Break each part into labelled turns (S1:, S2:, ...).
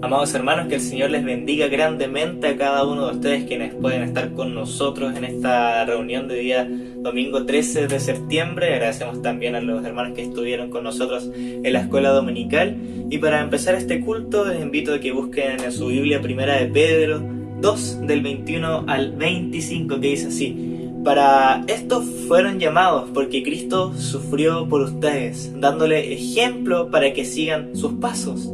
S1: Amados hermanos, que el Señor les bendiga grandemente a cada uno de ustedes quienes pueden estar con nosotros en esta reunión de día domingo 13 de septiembre. Agradecemos también a los hermanos que estuvieron con nosotros en la escuela dominical. Y para empezar este culto les invito a que busquen en su Biblia Primera de Pedro 2 del 21 al 25, que dice así: para esto fueron llamados, porque Cristo sufrió por ustedes, dándole ejemplo para que sigan sus pasos.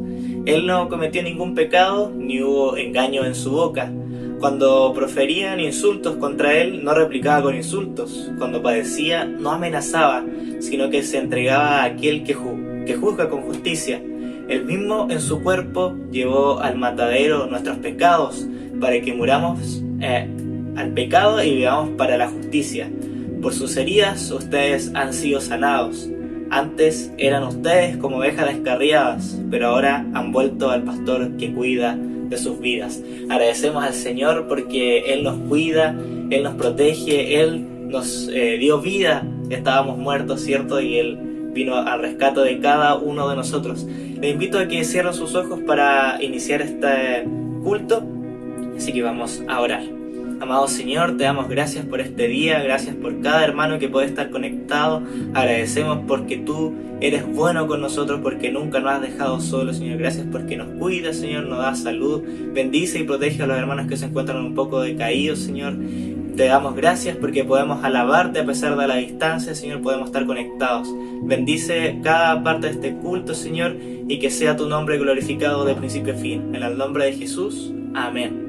S1: Él no cometió ningún pecado, ni hubo engaño en su boca. Cuando proferían insultos contra él, no replicaba con insultos. Cuando padecía, no amenazaba, sino que se entregaba a aquel que juzga con justicia. Él mismo en su cuerpo llevó al matadero nuestros pecados, para que muramos al pecado y vivamos para la justicia. Por sus heridas ustedes han sido sanados. Antes eran ustedes como ovejas descarriadas, pero ahora han vuelto al pastor que cuida de sus vidas. Agradecemos al Señor porque Él nos cuida, Él nos protege, Él nos dio vida. Estábamos muertos, ¿cierto? Y Él vino al rescate de cada uno de nosotros. Les invito a que cierren sus ojos para iniciar este culto, así que vamos a orar. Amado Señor, te damos gracias por este día, gracias por cada hermano que puede estar conectado. Agradecemos porque tú eres bueno con nosotros, porque nunca nos has dejado solos, Señor. Gracias porque nos cuidas, Señor, nos das salud. Bendice y protege a los hermanos que se encuentran un poco decaídos, Señor. Te damos gracias porque podemos alabarte a pesar de la distancia, Señor, podemos estar conectados. Bendice cada parte de este culto, Señor, y que sea tu nombre glorificado de principio a fin. En el nombre de Jesús, amén.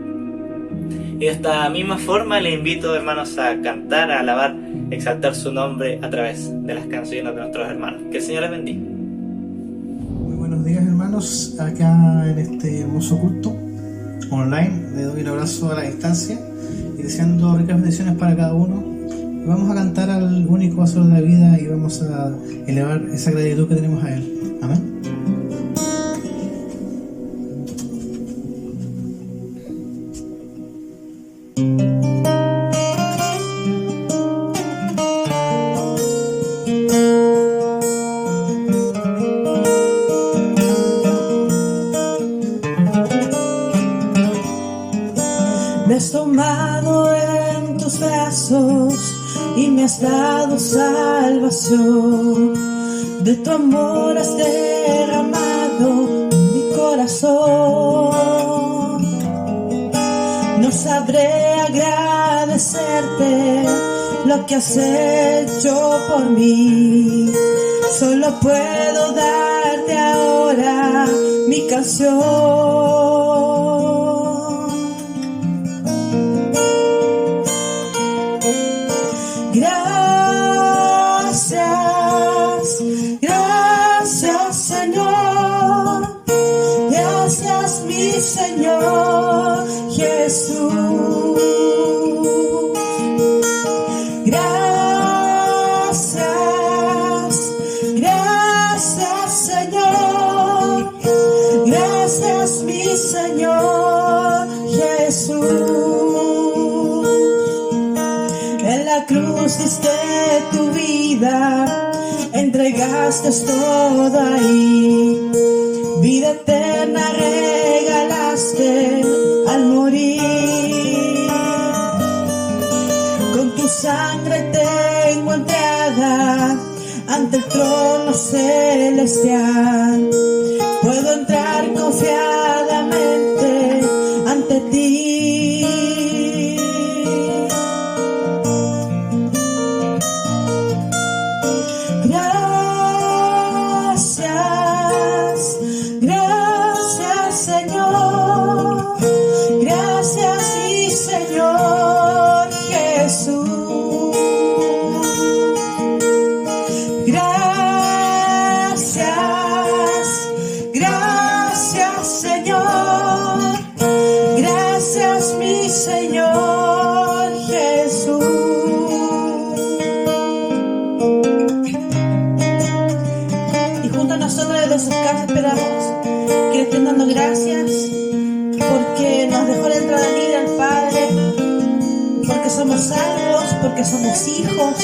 S1: Y de esta misma forma le invito, hermanos, a cantar, a alabar, exaltar su nombre a través de las canciones de nuestros hermanos. Que el Señor les bendiga.
S2: Muy buenos días, hermanos, acá en este hermoso culto online. Le doy un abrazo a la distancia y deseando ricas bendiciones para cada uno. Vamos a cantar al único Hacedor de la vida y vamos a elevar esa gratitud que tenemos a Él. Amén.
S3: Me has tomado en tus brazos y me has dado salvación. De tu amor has derramado mi corazón. No sabré agradecerte lo que has hecho por mí. Solo puedo darte ahora mi canción. Gracias, gracias Señor, gracias mi Señor Jesús. Gracias, gracias Señor, gracias mi Señor Jesús. En la cruz diste tu vida, entregaste todo ahí. Vida eterna regalaste al morir. Con tu sangre tengo entrada ante el trono celestial. Puedo entrar confiadamente ante ti. Gracias Señor, gracias mi Señor Jesús. Gracias, gracias Señor, gracias mi Señor Jesús. Y junto a nosotros desde sus casas esperamos que le estén dando gracias porque nos dejó la entrada libre al Padre, porque somos salvos, porque somos hijos.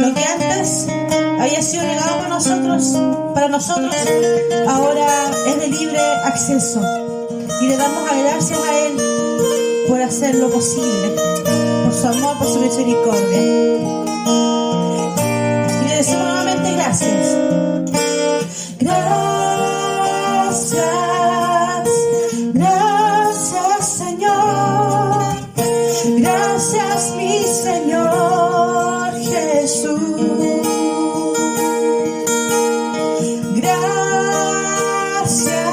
S3: Lo que haya sido negado por nosotros, para nosotros, ahora es de libre acceso. Y le damos las gracias a Él por hacer lo posible, por su amor, por su misericordia. Y le decimos nuevamente gracias. Gracias, gracias Señor, gracias mi Señor Jesús. Gracias,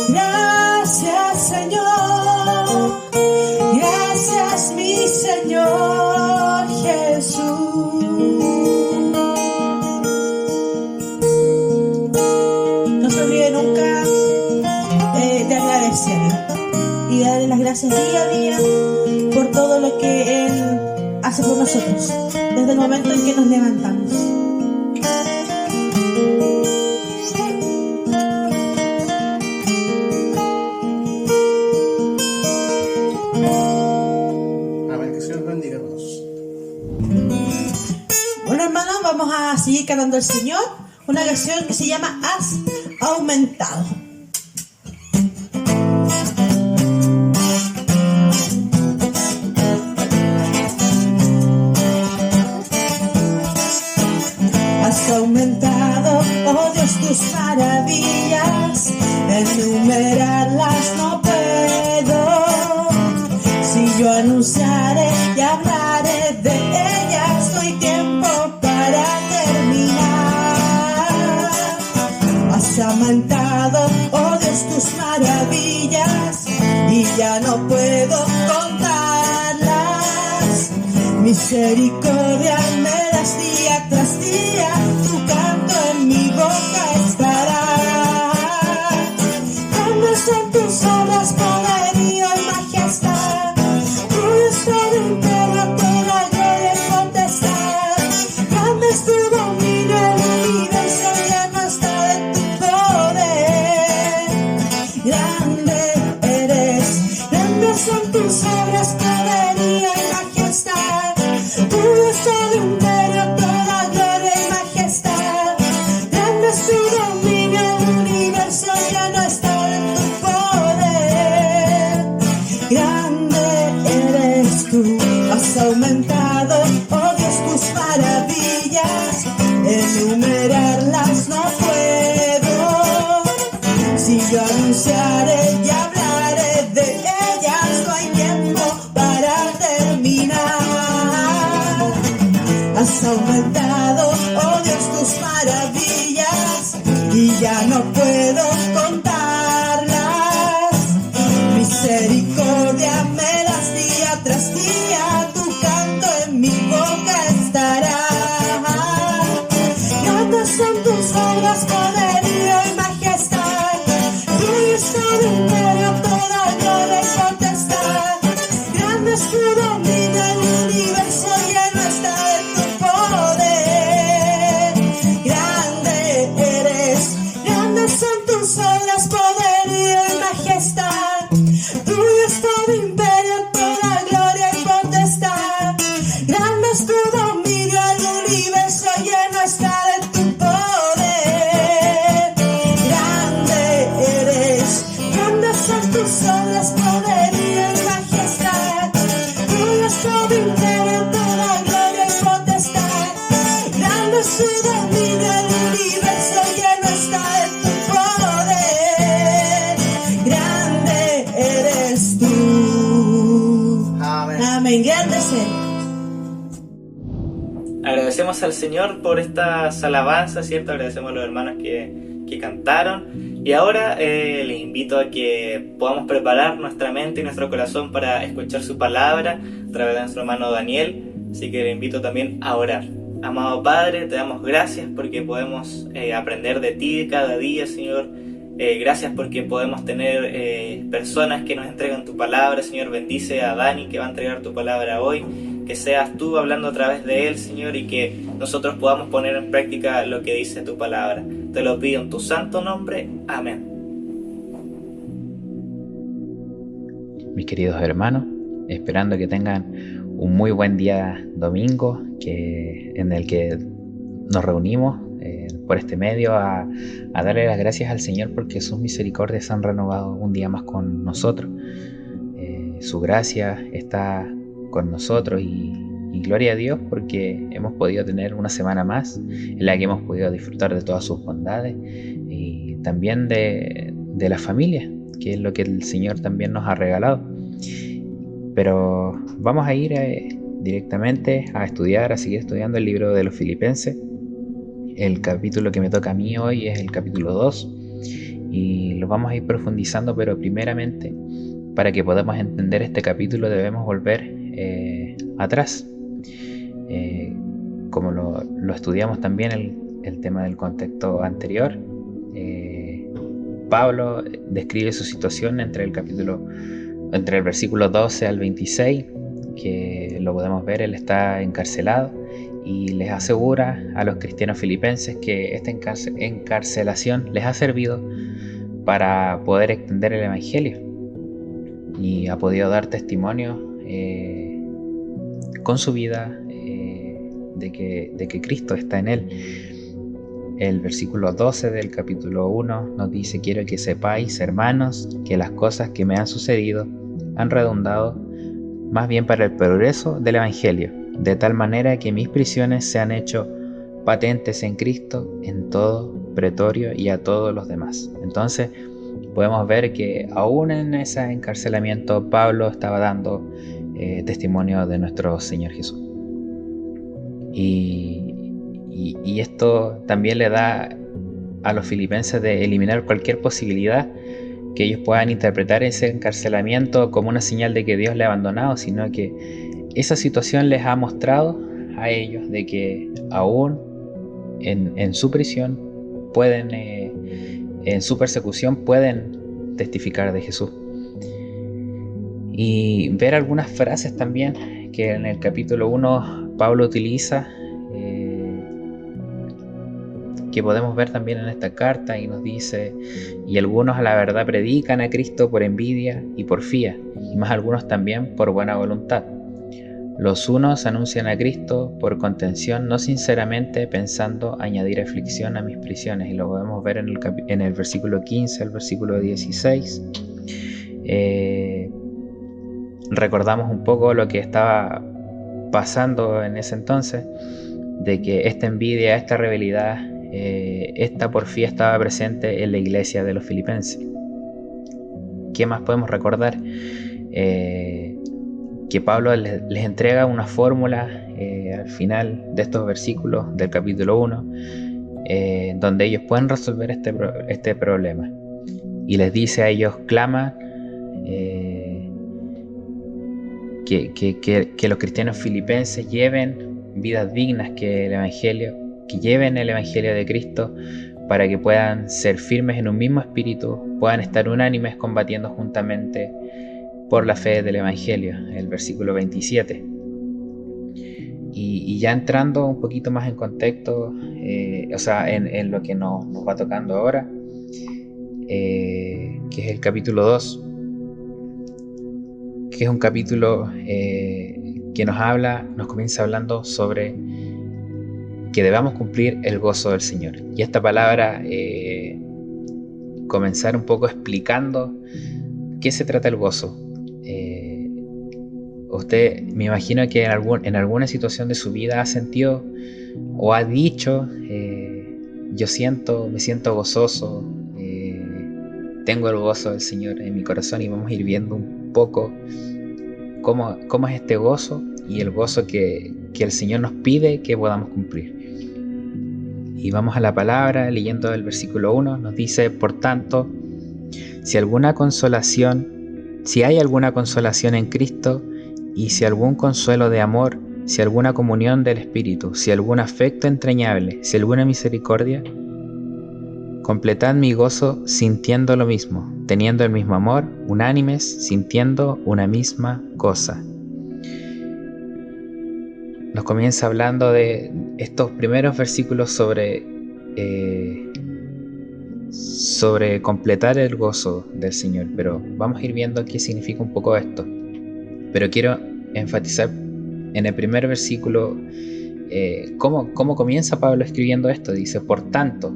S3: gracias Señor, gracias mi Señor Jesús. No se olvide nunca de agradecerle y darle las gracias día a día por todo lo que Él hace por nosotros desde el momento en que nos levantamos.
S2: Amén. Que el Señor bendiga a todos.
S3: Bueno, hermanos, vamos a seguir cantando al Señor una canción que se llama Has Aumentado. Has aumentado, oh Dios, tus maravillas, enumerarlas no puedo. Si yo anunciaré y hablaré de ellas, no hay tiempo para terminar. Has aumentado, oh Dios, tus maravillas, y ya no puedo contarlas. Misericordia me das día tras día, tu canto en mi boca estará. Grandes son tus obras, poderío y majestad. Tuyo es todo imperio, toda gloria y potestad. Grande es tu dominio, el universo lleno está de tu poder. Grande eres, grandes son tus obras, poderío y majestad. Tuyo es todo imperio, toda gloria y majestad. Grande es tu dominio, el universo lleno está de tu poder. Grande eres tú, has aumentado, oh Dios, tus maravillas, enumerarlas no puedo. Si yo anunciaré y hablaré de ellas, no hay tiempo para terminar. Has aumentado, oh Dios, tus maravillas, y ya no puedo contarlas. Misericordia me das día tras día, tu canto en mi boca estará. Grandes son tus obras, poderío y majestad. Tuyo es todo imperio, toda gloria y potestad. Grande es tu dominio, el universo lleno está de tu poder. Grande eres, grandes son tus obras, poderío y majestad. Tuyo es todo imperio, toda gloria y potestad. Grande es tu dominio, el universo lleno está de tu poder. Grande eres, grandes son tus obras, poderío y majestad. Tuyo es todo imperio, toda gloria y potestad. Grande es tu dominio, el universo lleno está de tu poder. Grande eres tú.
S2: Amén.
S3: Amén. Grande es Él.
S1: Agradecemos al Señor por estas alabanzas, ¿cierto? Agradecemos a los hermanos que cantaron. Y ahora les invito a que podamos preparar nuestra mente y nuestro corazón para escuchar su palabra a través de nuestro hermano Daniel. Así que les invito también a orar. Amado Padre, te damos gracias porque podemos aprender de ti cada día, Señor. Gracias porque podemos tener personas que nos entregan tu palabra, Señor. Bendice a Dani que va a entregar tu palabra hoy. Que seas tú hablando a través de él, Señor, y que nosotros podamos poner en práctica lo que dice tu palabra. Te lo pido en tu santo nombre. Amén.
S4: Mis queridos hermanos, esperando que tengan un muy buen día domingo, en el que nos reunimos por este medio a darle las gracias al Señor porque sus misericordias se han renovado un día más con nosotros. Su gracia está con nosotros y gloria a Dios porque hemos podido tener una semana más en la que hemos podido disfrutar de todas sus bondades y también de la familia, que es lo que el Señor también nos ha regalado. Pero vamos a ir directamente a estudiar, a seguir estudiando el libro de los Filipenses. El capítulo que me toca a mí hoy es el capítulo 2 y lo vamos a ir profundizando, pero primeramente para que podamos entender este capítulo debemos volver atrás. Como lo estudiamos también el tema del contexto anterior, Pablo describe su situación entre el versículo 12 al 26, que lo podemos ver, él está encarcelado y les asegura a los cristianos filipenses que esta encarcelación les ha servido para poder extender el evangelio y ha podido dar testimonio con su vida de que Cristo está en él. El versículo 12 del capítulo 1 nos dice: quiero que sepáis, hermanos, que las cosas que me han sucedido han redundado más bien para el progreso del evangelio, de tal manera que mis prisiones se han hecho patentes en Cristo en todo pretorio y a todos los demás. Entonces podemos ver que aún en ese encarcelamiento Pablo estaba dando testimonio de nuestro Señor Jesús. Y esto también le da a los filipenses de eliminar cualquier posibilidad que ellos puedan interpretar ese encarcelamiento como una señal de que Dios le ha abandonado, sino que esa situación les ha mostrado a ellos de que aún en su prisión pueden, en su persecución pueden testificar de Jesús. Y ver algunas frases también que en el capítulo 1 Pablo utiliza, que podemos ver también en esta carta, y nos dice: y algunos a la verdad predican a Cristo por envidia y porfía, y más algunos también por buena voluntad. Los unos anuncian a Cristo por contención, no sinceramente, pensando añadir aflicción a mis prisiones. Y lo podemos ver en el versículo 15 al versículo 16. Recordamos un poco lo que estaba pasando en ese entonces, de que esta envidia, esta rivalidad, esta porfía estaba presente en la iglesia de los filipenses. ¿Qué más podemos recordar? Que Pablo les entrega una fórmula al final de estos versículos del capítulo 1, donde ellos pueden resolver este problema. Y les dice a ellos: clama que los cristianos filipenses lleven vidas dignas, que lleven el evangelio de Cristo, para que puedan ser firmes en un mismo espíritu, puedan estar unánimes combatiendo juntamente por la fe del evangelio, el versículo 27. Y ya entrando un poquito más en contexto, en lo que nos va tocando ahora, que es el capítulo 2, que es un capítulo que nos comienza hablando sobre que debamos cumplir el gozo del Señor. Y esta palabra, comenzar un poco explicando qué se trata el gozo. Usted, me imagino que en alguna situación de su vida ha sentido o ha dicho: me siento gozoso, tengo el gozo del Señor en mi corazón. Y vamos a ir viendo un poco cómo es este gozo y el gozo que el Señor nos pide que podamos cumplir. Y vamos a la palabra, leyendo el versículo 1, nos dice: por tanto, si hay alguna consolación en Cristo, y si algún consuelo de amor, si alguna comunión del Espíritu, si algún afecto entrañable, si alguna misericordia, completad mi gozo sintiendo lo mismo, teniendo el mismo amor, unánimes, sintiendo una misma cosa. Nos comienza hablando de estos primeros versículos sobre completar el gozo del Señor, pero vamos a ir viendo qué significa un poco esto. Pero quiero enfatizar en el primer versículo ¿cómo comienza Pablo escribiendo esto? Dice, por tanto,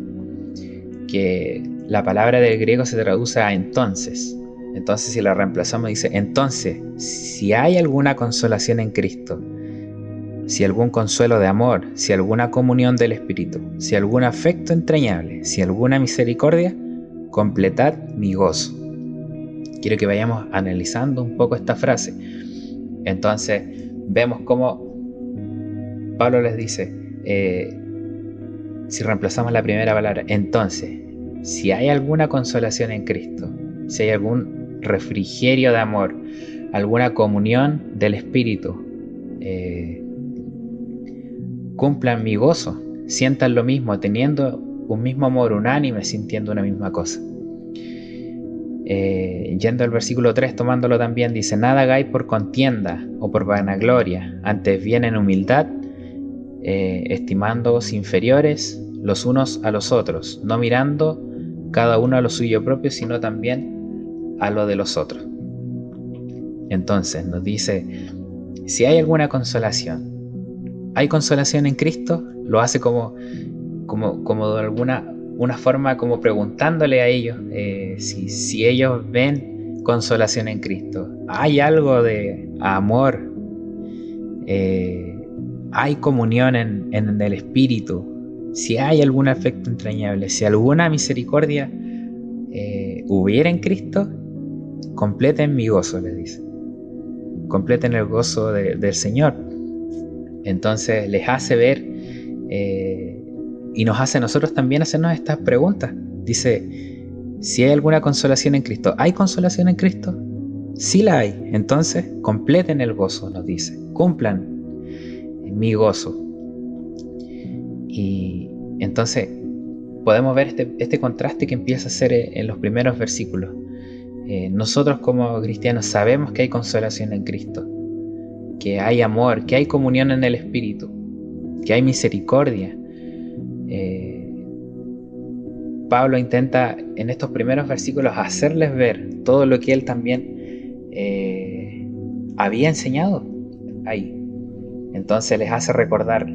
S4: que la palabra del griego se traduce a entonces. Entonces, si la reemplazamos, dice, entonces, si hay alguna consolación en Cristo, si algún consuelo de amor, si alguna comunión del Espíritu, si algún afecto entrañable, si alguna misericordia, completad mi gozo. Quiero que vayamos analizando un poco esta frase. Entonces, vemos cómo Pablo les dice, si reemplazamos la primera palabra, entonces, si hay alguna consolación en Cristo, si hay algún refrigerio de amor, alguna comunión del Espíritu, cumplan mi gozo, sientan lo mismo, teniendo un mismo amor, unánime, sintiendo una misma cosa. Yendo al versículo 3, tomándolo también, dice, nada hagáis por contienda o por vanagloria, antes bien en humildad, estimándoos inferiores los unos a los otros, no mirando cada uno a lo suyo propio, sino también a lo de los otros. Entonces nos dice, si hay alguna consolación, ¿hay consolación en Cristo? Lo hace como de alguna forma, como preguntándole a ellos si ellos ven consolación en Cristo. ¿Hay algo de amor? ¿Hay comunión en el Espíritu? Si hay algún afecto entrañable, si alguna misericordia hubiera en Cristo, completen mi gozo, les dice. Completen el gozo del Señor. Entonces les hace ver y nos hace a nosotros también hacernos estas preguntas. Dice, si hay alguna consolación en Cristo, ¿hay consolación en Cristo? Sí la hay. Entonces completen el gozo, nos dice. Cumplan mi gozo. Y entonces podemos ver este contraste que empieza a hacer en los primeros versículos. Nosotros como cristianos sabemos que hay consolación en Cristo, que hay amor, que hay comunión en el Espíritu, que hay misericordia. Pablo intenta en estos primeros versículos hacerles ver todo lo que él también había enseñado ahí. Entonces les hace recordar,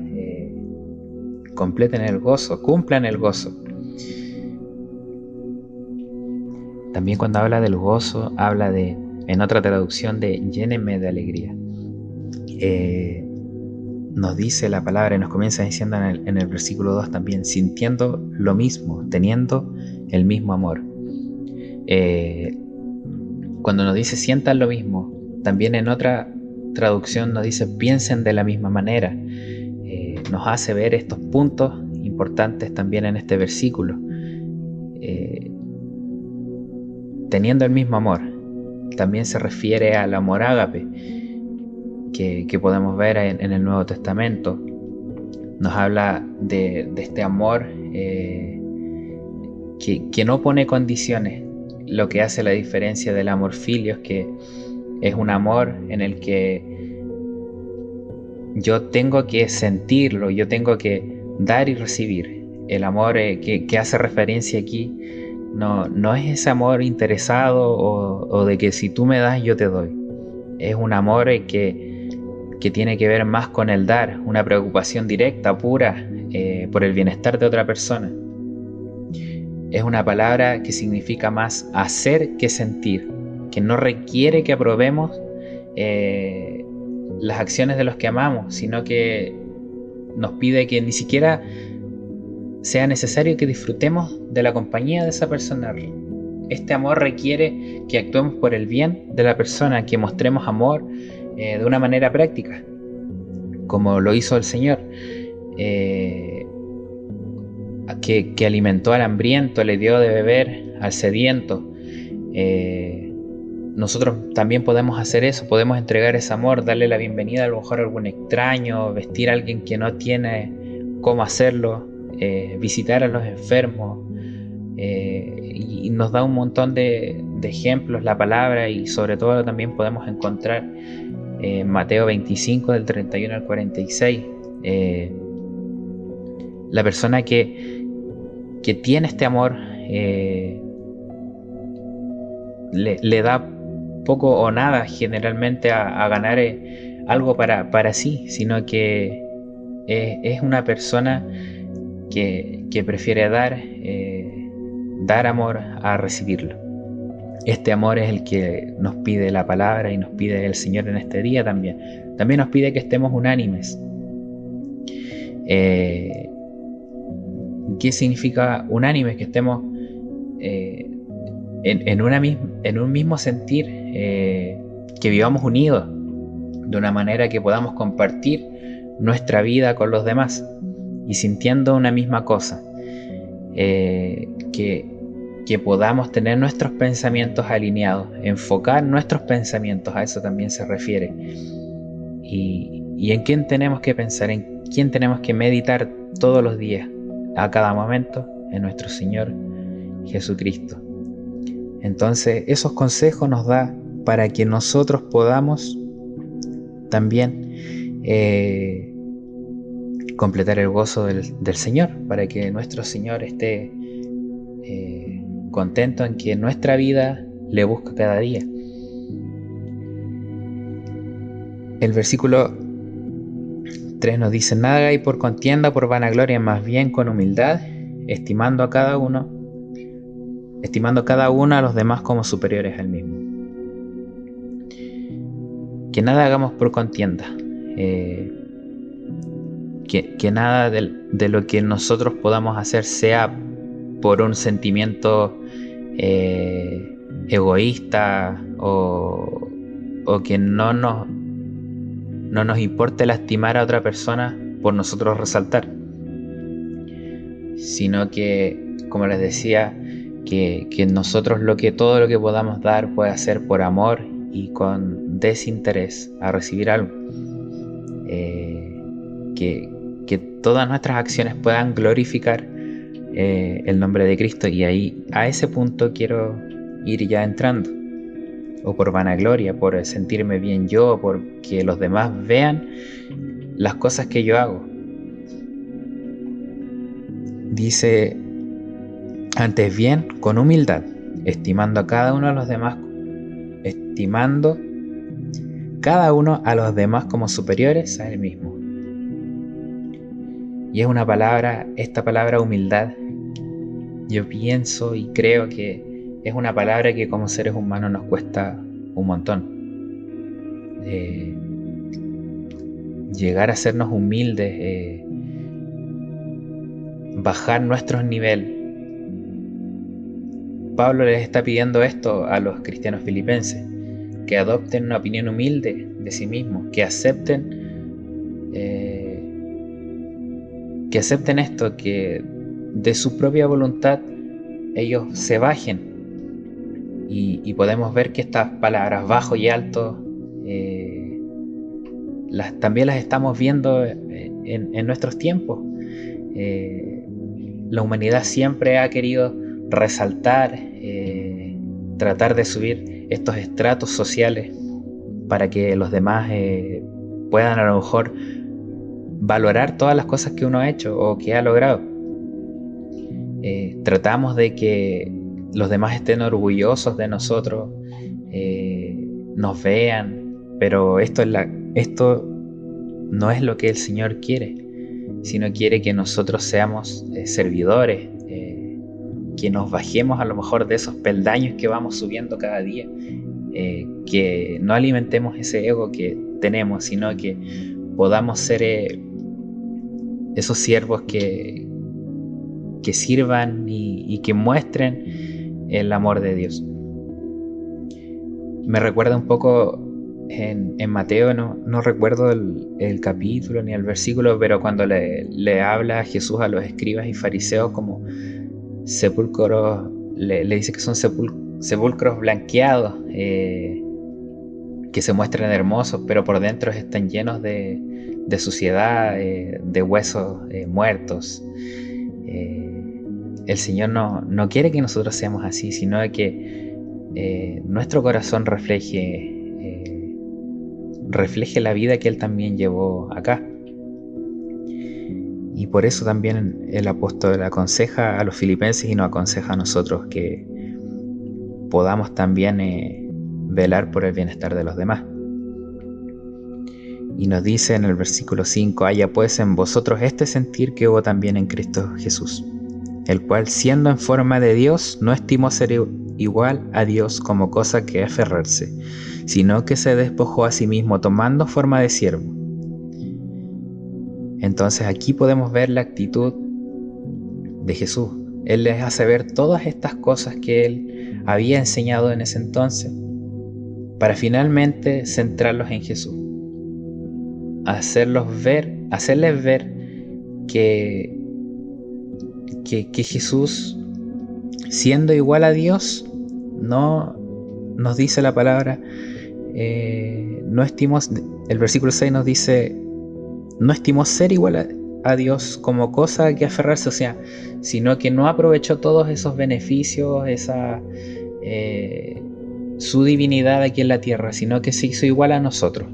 S4: completen el gozo, cumplan el gozo. También cuando habla del gozo, habla de, en otra traducción, de llénenme de alegría. Nos dice la palabra y nos comienza diciendo en el versículo 2 también, sintiendo lo mismo, teniendo el mismo amor. Cuando nos dice sientan lo mismo, también en otra traducción nos dice piensen de la misma manera. Nos hace ver estos puntos importantes también en este versículo. Teniendo el mismo amor, también se refiere al amor ágape que podemos ver en el Nuevo Testamento. Nos habla de este amor que no pone condiciones, lo que hace la diferencia del amor filios, que es un amor en el que yo tengo que sentirlo, yo tengo que dar y recibir. El amor que hace referencia aquí no es ese amor interesado o de que si tú me das yo te doy. Es un amor que tiene que ver más con el dar, una preocupación directa, pura, por el bienestar de otra persona. Es una palabra que significa más hacer que sentir, que no requiere que aprobemos las acciones de los que amamos, sino que nos pide que ni siquiera sea necesario que disfrutemos de la compañía de esa persona. Este amor requiere que actuemos por el bien de la persona, que mostremos amor de una manera práctica, como lo hizo el Señor, que alimentó al hambriento, le dio de beber al sediento. Nosotros también podemos hacer eso, podemos entregar ese amor, darle la bienvenida a lo mejor a algún extraño, vestir a alguien que no tiene cómo hacerlo, visitar a los enfermos, y nos da un montón de ejemplos la palabra, y sobre todo también podemos encontrar Mateo 25 del 31 al 46. La persona que tiene este amor le da poco o nada generalmente a ganar algo para sí, sino que es una persona que prefiere dar amor a recibirlo. Este amor es el que nos pide la palabra y nos pide el Señor en este día también. También nos pide que estemos unánimes. ¿Qué significa unánimes? Que estemos en un mismo sentir, que vivamos unidos de una manera que podamos compartir nuestra vida con los demás y sintiendo una misma cosa, que podamos tener nuestros pensamientos alineados, enfocar nuestros pensamientos, a eso también se refiere. Y en quién tenemos que pensar, en quién tenemos que meditar todos los días, a cada momento, en nuestro Señor Jesucristo. Entonces, esos consejos nos da para que nosotros podamos también completar el gozo del Señor, para que nuestro Señor esté contento en que nuestra vida le busca cada día. El versículo 3 nos dice: nada hagáis por contienda, por vanagloria, más bien con humildad, estimando cada uno a los demás como superiores al mismo. Que nada hagamos por contienda, que nada de lo que nosotros podamos hacer sea por un sentimiento egoísta, o que no nos importe lastimar a otra persona por nosotros resaltar, sino que, como les decía, que nosotros todo lo que podamos dar pueda ser por amor y con desinterés a recibir algo, que todas nuestras acciones puedan glorificar el nombre de Cristo. Y ahí, a ese punto quiero ir ya entrando, o por vanagloria, por sentirme bien yo, porque los demás vean las cosas que yo hago. Dice: antes bien, con humildad, estimando cada uno a los demás como superiores a él mismo. Y es una palabra, esta palabra humildad, yo pienso y creo que es una palabra que como seres humanos nos cuesta un montón. Llegar a sernos humildes, bajar nuestros niveles. Pablo les está pidiendo esto a los cristianos filipenses, que adopten una opinión humilde de sí mismos, que acepten esto, que de su propia voluntad ellos se bajen, y podemos ver que estas palabras bajo y alto también las estamos viendo en nuestros tiempos. La humanidad siempre ha querido resaltar, tratar de subir estos estratos sociales para que los demás puedan a lo mejor valorar todas las cosas que uno ha hecho o que ha logrado. Tratamos de que los demás estén orgullosos de nosotros, nos vean, pero esto no es lo que el Señor quiere, sino quiere que nosotros seamos servidores, que nos bajemos a lo mejor de esos peldaños que vamos subiendo cada día, que no alimentemos ese ego que tenemos, sino que podamos ser esos siervos que sirvan y que muestren el amor de Dios. Me recuerda un poco en Mateo, no recuerdo el capítulo ni el versículo, pero cuando le habla a Jesús a los escribas y fariseos como sepulcros, le dice que son sepulcros blanqueados, que se muestran hermosos, pero por dentro están llenos de suciedad, de huesos muertos. El Señor no quiere que nosotros seamos así, sino que nuestro corazón refleje la vida que Él también llevó acá. Y por eso también el apóstol aconseja a los filipenses y nos aconseja a nosotros que podamos también velar por el bienestar de los demás. Y nos dice en el versículo 5: haya pues en vosotros este sentir que hubo también en Cristo Jesús, el cual siendo en forma de Dios no estimó ser igual a Dios como cosa que aferrarse, sino que se despojó a sí mismo tomando forma de siervo. Entonces aquí podemos ver la actitud de Jesús. Él les hace ver todas estas cosas que Él había enseñado en ese entonces, para finalmente centrarlos en Jesús, hacerles ver que Jesús, siendo igual a Dios, no nos dice la palabra, no estimó, el versículo 6 nos dice, no estimó ser igual a Dios como cosa que aferrarse, o sea, sino que no aprovechó todos esos beneficios, su divinidad aquí en la tierra, sino que se hizo igual a nosotros,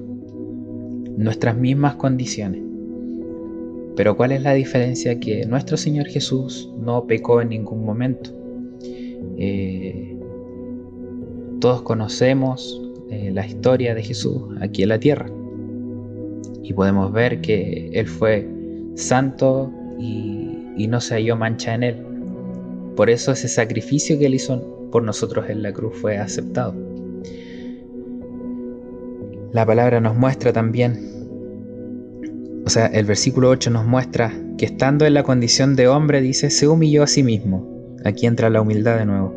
S4: nuestras mismas condiciones. Pero ¿cuál es la diferencia? Que nuestro Señor Jesús no pecó en ningún momento. Todos conocemos la historia de Jesús aquí en la tierra y podemos ver que Él fue santo y no se halló mancha en Él. Por eso ese sacrificio que Él hizo por nosotros en la cruz fue aceptado. La palabra nos muestra también, o sea, el versículo 8 nos muestra que estando en la condición de hombre, dice, se humilló a sí mismo. Aquí entra la humildad de nuevo,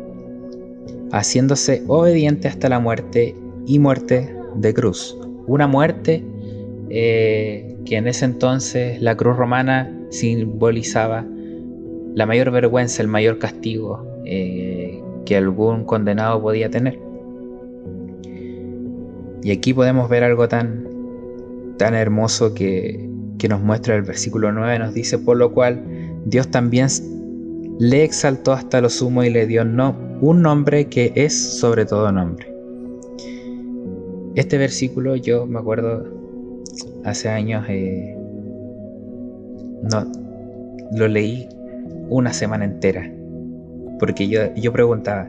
S4: haciéndose obediente hasta la muerte y muerte de cruz. Una muerte que en ese entonces la cruz romana simbolizaba la mayor vergüenza, el mayor castigo que algún condenado podía tener. Y aquí podemos ver algo tan hermoso que nos muestra el versículo 9. Nos dice, por lo cual Dios también le exaltó hasta lo sumo y le dio un nombre que es sobre todo nombre. Este versículo yo me acuerdo hace años, lo leí una semana entera, porque yo preguntaba,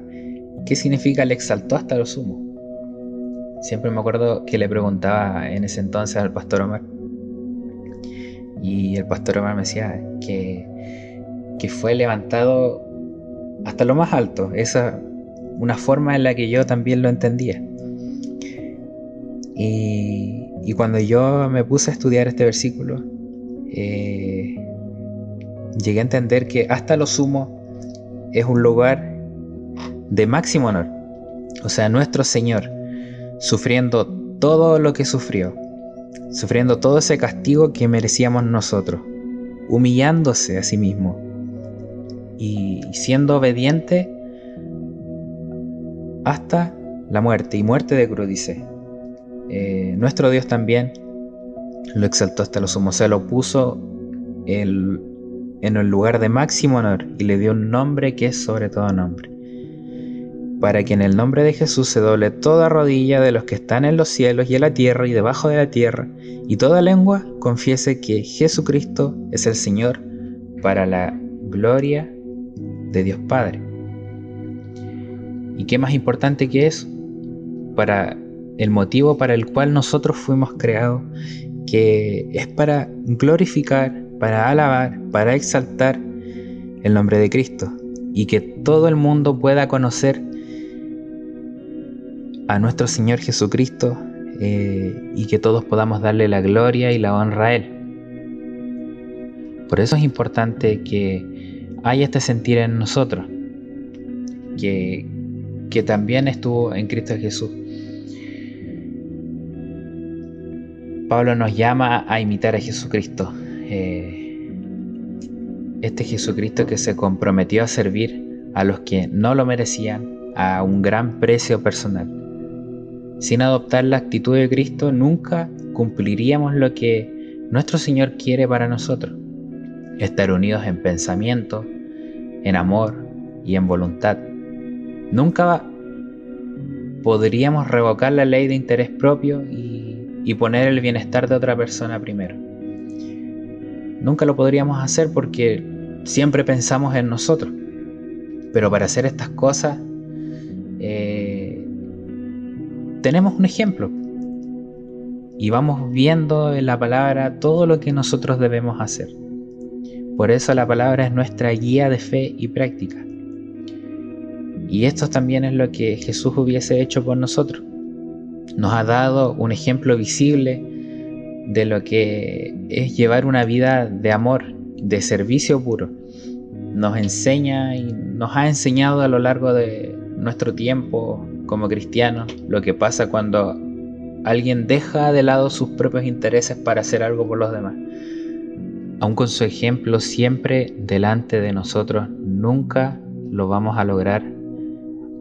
S4: ¿qué significa le exaltó hasta lo sumo? Siempre me acuerdo que le preguntaba en ese entonces al pastor Omar, y el pastor Omar me decía que fue levantado hasta lo más alto. Esa una forma en la que yo también lo entendía. Y cuando yo me puse a estudiar este versículo, llegué a entender que hasta lo sumo es un lugar de máximo honor. O sea, nuestro Señor, sufriendo todo lo que sufrió, sufriendo todo ese castigo que merecíamos nosotros, humillándose a sí mismo y siendo obediente hasta la muerte, y muerte de cruz, dice. Nuestro Dios también lo exaltó hasta lo sumo, o sea, lo puso en el lugar de máximo honor y le dio un nombre que es sobre todo nombre, para que en el nombre de Jesús se doble toda rodilla de los que están en los cielos y en la tierra y debajo de la tierra, y toda lengua confiese que Jesucristo es el Señor, para la gloria de Dios Padre. ¿Y qué más importante que eso? Para el motivo para el cual nosotros fuimos creados, que es para glorificar, para alabar, para exaltar el nombre de Cristo, y que todo el mundo pueda conocer a nuestro Señor Jesucristo, y que todos podamos darle la gloria y la honra a Él. Por eso es importante que haya este sentir en nosotros, que también estuvo en Cristo Jesús. Pablo nos llama a imitar a Jesucristo, este Jesucristo que se comprometió a servir a los que no lo merecían a un gran precio personal. Sin adoptar la actitud de Cristo nunca cumpliríamos lo que nuestro Señor quiere para nosotros: estar unidos en pensamiento, en amor y en voluntad. Nunca podríamos revocar la ley de interés propio y poner el bienestar de otra persona primero. Nunca lo podríamos hacer porque siempre pensamos en nosotros. Pero para hacer estas cosas tenemos un ejemplo. y vamos viendo en la palabra todo lo que nosotros debemos hacer. Por eso la palabra es nuestra guía de fe y práctica. Y esto también es lo que Jesús hubiese hecho por nosotros. Nos ha dado un ejemplo visible de lo que es llevar una vida de amor, de servicio puro. Nos enseña y nos ha enseñado a lo largo de nuestro tiempo como cristianos lo que pasa cuando alguien deja de lado sus propios intereses para hacer algo por los demás. Aun con su ejemplo siempre delante de nosotros, nunca lo vamos a lograr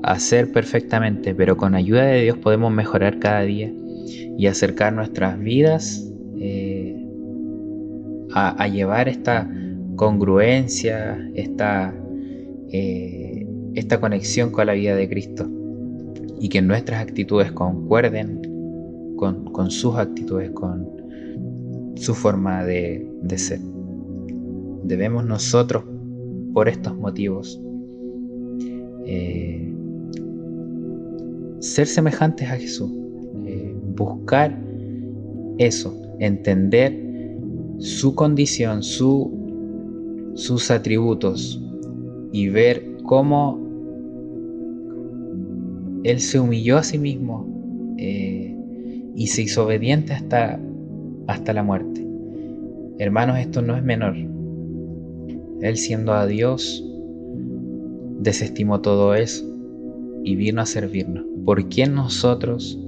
S4: hacer perfectamente, pero con ayuda de Dios podemos mejorar cada día y acercar nuestras vidas a llevar esta congruencia, esta conexión con la vida de Cristo, y que nuestras actitudes concuerden con sus actitudes, con su forma de ser. Debemos nosotros, por estos motivos, ser semejantes a Jesús, buscar eso, entender su condición, sus atributos, y ver cómo Él se humilló a sí mismo y se hizo obediente hasta la muerte. Hermanos, esto no es menor. Él, siendo a Dios, desestimó todo eso y vino a servirnos. ¿Por qué nosotros,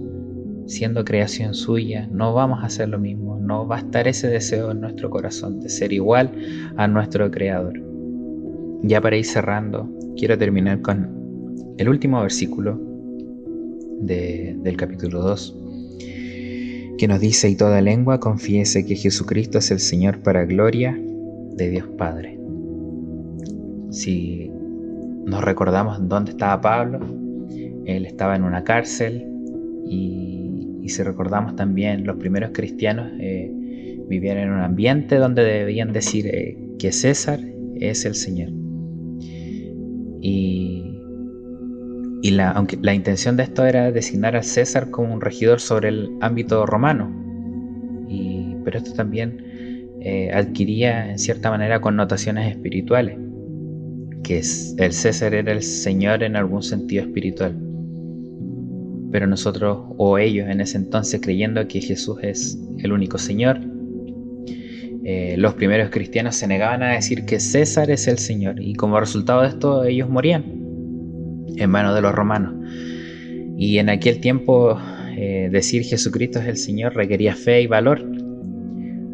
S4: siendo creación suya, no vamos a hacer lo mismo? No va a estar ese deseo en nuestro corazón de ser igual a nuestro Creador. Ya para ir cerrando, quiero terminar con el último versículo del capítulo 2, que nos dice: y toda lengua confiese que Jesucristo es el Señor, para gloria de Dios Padre. Si nos recordamos dónde estaba Pablo, él estaba en una cárcel, y si recordamos también, los primeros cristianos vivían en un ambiente donde debían decir que César es el Señor. Aunque la intención de esto era designar a César como un regidor sobre el ámbito romano, pero esto también adquiría en cierta manera connotaciones espirituales, que el César era el Señor en algún sentido espiritual. Pero nosotros, o ellos en ese entonces, creyendo que Jesús es el único Señor, los primeros cristianos se negaban a decir que César es el Señor, y como resultado de esto ellos morían en manos de los romanos. Y en aquel tiempo decir Jesucristo es el Señor requería fe y valor.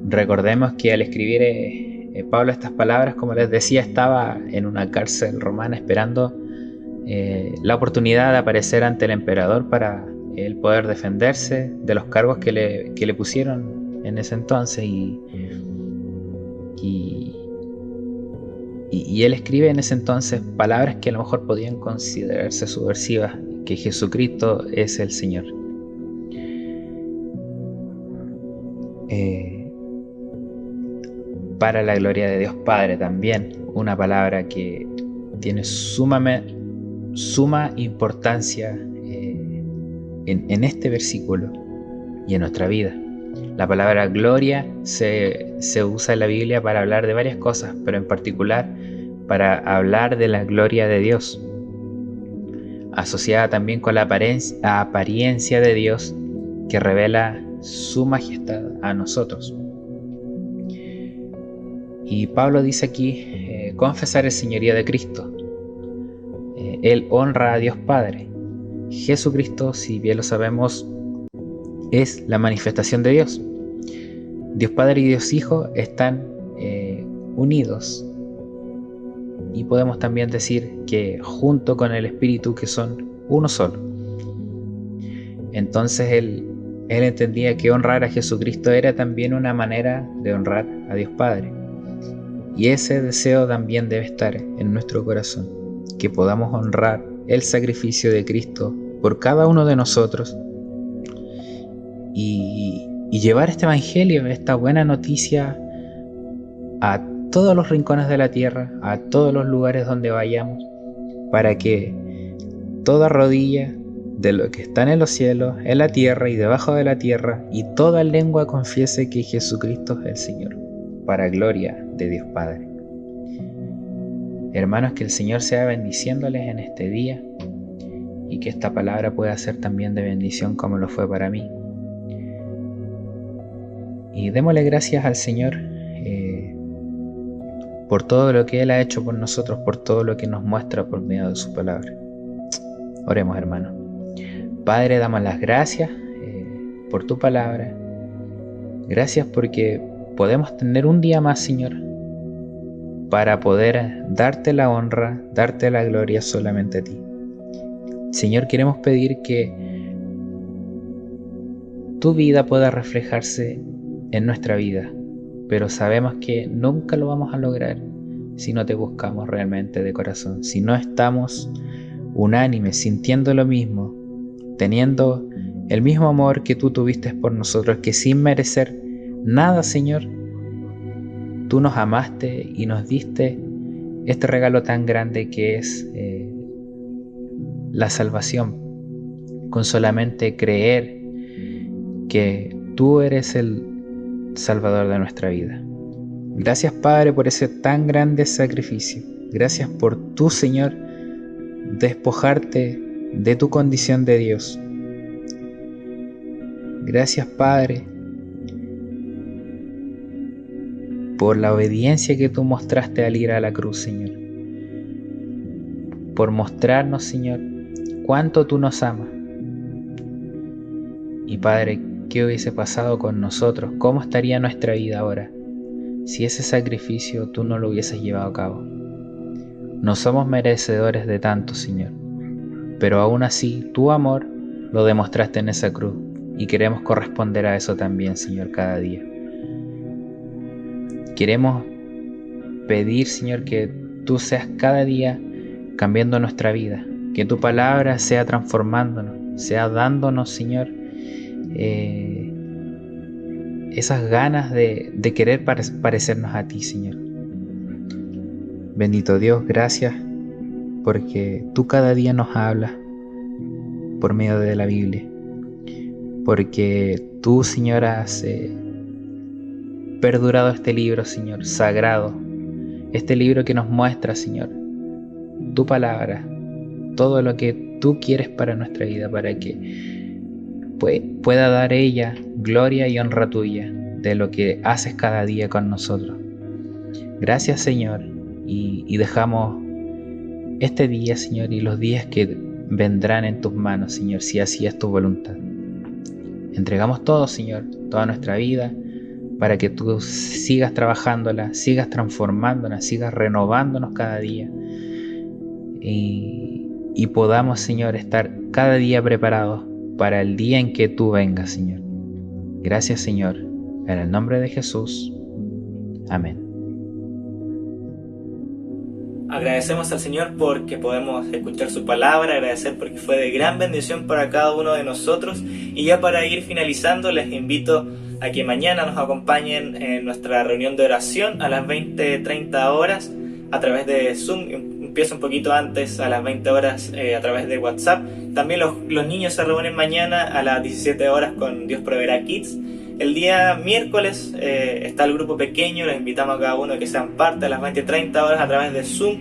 S4: Recordemos que al escribir Pablo estas palabras, como les decía, estaba en una cárcel romana esperando la oportunidad de aparecer ante el emperador para él poder defenderse de los cargos que le pusieron en ese entonces. Y él escribe en ese entonces palabras que a lo mejor podían considerarse subversivas, que Jesucristo es el Señor. Para la gloria de Dios Padre también, una palabra que tiene suma importancia en este versículo y en nuestra vida. La palabra gloria se usa en la Biblia para hablar de varias cosas, pero en particular para hablar de la gloria de Dios, asociada también con la apariencia de Dios que revela su majestad a nosotros. Y Pablo dice aquí, confesar el señorío de Cristo. Él honra a Dios Padre. Jesucristo, si bien lo sabemos, es la manifestación de Dios. Dios Padre y Dios Hijo están unidos, y podemos también decir que junto con el Espíritu, que son uno solo. Entonces él entendía que honrar a Jesucristo era también una manera de honrar a Dios Padre, y ese deseo también debe estar en nuestro corazón, que podamos honrar el sacrificio de Cristo por cada uno de nosotros y llevar este evangelio, esta buena noticia, a todos los rincones de la tierra, a todos los lugares donde vayamos, para que toda rodilla de lo que está en los cielos, en la tierra y debajo de la tierra, y toda lengua confiese que Jesucristo es el Señor, para gloria de Dios Padre. Hermanos, que el Señor sea bendiciéndoles en este día y que esta palabra pueda ser también de bendición como lo fue para mí. Y démosle gracias al Señor por todo lo que Él ha hecho por nosotros, por todo lo que nos muestra por medio de su palabra. Oremos, hermanos. Padre, damos las gracias por tu palabra. Gracias porque podemos tener un día más, Señor, para poder darte la honra, darte la gloria solamente a ti. Señor, queremos pedir que tu vida pueda reflejarse en nuestra vida, pero sabemos que nunca lo vamos a lograr si no te buscamos realmente de corazón, si no estamos unánimes, sintiendo lo mismo, teniendo el mismo amor que tú tuviste por nosotros, que sin merecer nada, Señor, tú nos amaste y nos diste este regalo tan grande que es la salvación, con solamente creer que tú eres el Salvador de nuestra vida. Gracias, Padre, por ese tan grande sacrificio. Gracias por tú, Señor, despojarte de tu condición de Dios. Gracias, Padre, por la obediencia que tú mostraste al ir a la cruz, Señor. Por mostrarnos, Señor, cuánto tú nos amas. Y Padre, ¿qué hubiese pasado con nosotros? ¿Cómo estaría nuestra vida ahora si ese sacrificio tú no lo hubieses llevado a cabo? No somos merecedores de tanto, Señor, pero aún así tu amor lo demostraste en esa cruz y queremos corresponder a eso también, Señor, cada día. Queremos pedir, Señor, que tú seas cada día cambiando nuestra vida, que tu palabra sea transformándonos, sea dándonos, Señor, esas ganas de querer parecernos a ti, Señor. Bendito Dios, gracias porque tú cada día nos hablas por medio de la Biblia, porque tú, Señor, has perdurado este libro, Señor, sagrado, este libro que nos muestra, Señor, tu palabra, todo lo que tú quieres para nuestra vida, para que pueda dar ella gloria y honra tuya de lo que haces cada día con nosotros. Gracias, Señor, y dejamos este día, Señor, y los días que vendrán en tus manos, Señor, si así es tu voluntad. Entregamos todo, Señor, toda nuestra vida, para que tú sigas trabajándola, sigas transformándola, sigas renovándonos cada día y podamos, Señor, estar cada día preparados para el día en que tú vengas, Señor. Gracias, Señor, en el nombre de Jesús. Amén.
S1: Agradecemos al Señor porque podemos escuchar su palabra, agradecer porque fue de gran bendición para cada uno de nosotros. Y ya para ir finalizando, les invito a que mañana nos acompañen en nuestra reunión de oración a las 20:30 horas a través de Zoom. Empieza un poquito antes, a las 20 horas a través de WhatsApp. También los niños se reúnen mañana a las 17 horas con Dios Proveerá Kids. El día miércoles está el grupo pequeño, los invitamos a cada uno a que sean parte a las 20:30 horas a través de Zoom.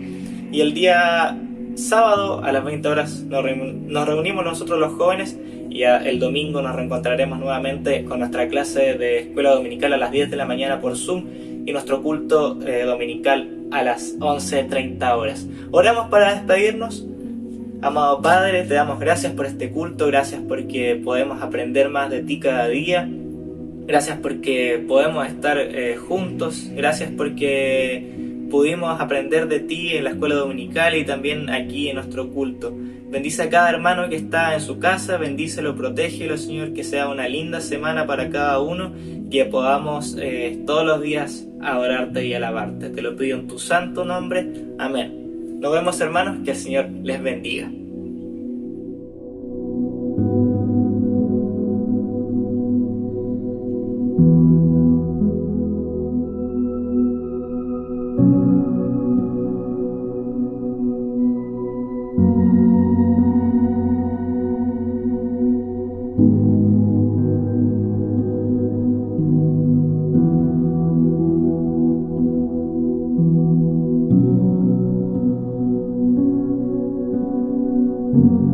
S1: Y el día sábado a las 20 horas nos reunimos nosotros los jóvenes y el domingo nos reencontraremos nuevamente con nuestra clase de escuela dominical a las 10 de la mañana por Zoom y nuestro culto dominical a las 11:30 horas. Oramos para despedirnos. Amado Padre, te damos gracias por este culto, gracias porque podemos aprender más de ti cada día. Gracias porque podemos estar juntos, gracias porque pudimos aprender de ti en la escuela dominical y también aquí en nuestro culto. Bendice a cada hermano que está en su casa, bendícelo, protégelo, Señor, que sea una linda semana para cada uno, que podamos todos los días adorarte y alabarte. Te lo pido en tu santo nombre. Amén. Nos vemos, hermanos, que el Señor les bendiga.
S3: Thank